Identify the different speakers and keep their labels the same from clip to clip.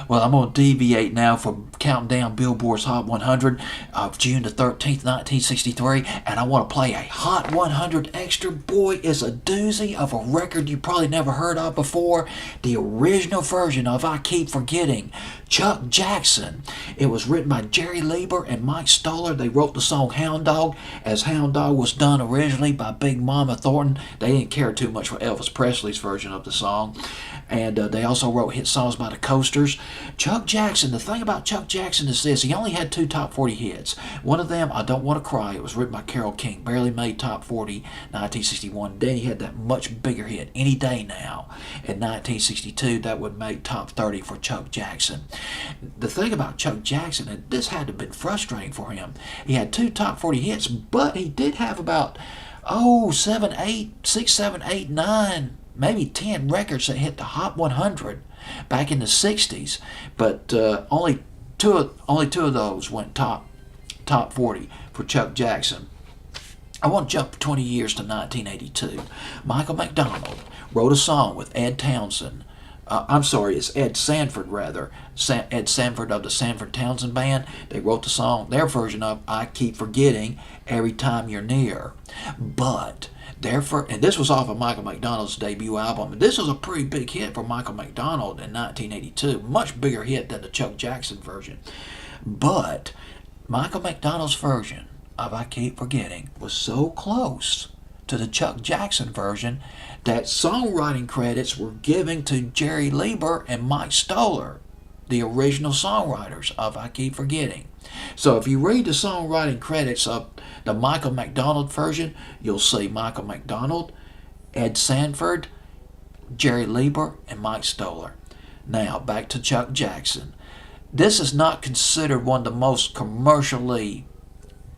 Speaker 1: Well, I'm going to deviate now from counting down Billboard's Hot 100 of June the 13th, 1963, and I want to play a Hot 100 Extra. Boy, it's a doozy of a record you probably never heard of before. The original version of I Keep Forgetting, Chuck Jackson. It was written by Jerry Lieber and Mike Stoller. They wrote the song Hound Dog, as Hound Dog was done originally by Big Mama Thornton. They didn't care too much for Elvis Presley's version of the song. And they also wrote hit songs by the Coasters. Chuck Jackson, the thing about Chuck Jackson is this: he only had 2 top 40 hits. One of them, I Don't Want to Cry, it was written by Carole King, barely made top 40, 1961. Then he had that much bigger hit, Any Day Now, in 1962. That would make top 30 for Chuck Jackson. The thing about Chuck Jackson, and this had to have been frustrating for him, he had 2 top 40 hits, but he did have about 7, 8, 6, 7, 8, 9, maybe 10 records that hit the Hot 100 back in the 60s, but only two of those went top 40 for Chuck Jackson. I want to jump 20 years to 1982. Michael McDonald wrote a song with Ed Townsend. It's Ed Sanford, rather. Ed Sanford of the Sanford Townsend Band. They wrote the song, their version of I Keep Forgetting, Every Time You're Near. But and this was off of Michael McDonald's debut album. And this was a pretty big hit for Michael McDonald in 1982. Much bigger hit than the Chuck Jackson version. But Michael McDonald's version of I Keep Forgetting was so close to the Chuck Jackson version that songwriting credits were given to Jerry Lieber and Mike Stoller, the original songwriters of I Keep Forgetting. So if you read the songwriting credits of the Michael McDonald version, you'll see Michael McDonald, Ed Sanford, Jerry Lieber, and Mike Stoller. Now, back to Chuck Jackson. This is not considered one of the most commercially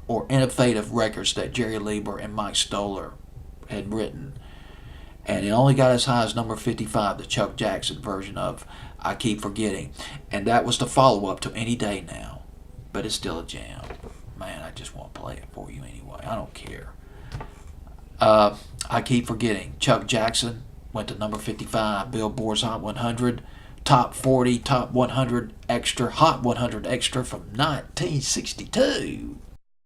Speaker 1: or innovative records that Jerry Lieber and Mike Stoller had written. And it only got as high as number 55, the Chuck Jackson version of I Keep Forgetting. And that was the follow-up to Any Day Now. But it's still a jam. Man, I just want to play it for you anyway. I don't care. I Keep Forgetting. Chuck Jackson went to number 55, Billboard's Hot 100, top 40, top 100 extra, Hot 100 extra from 1962.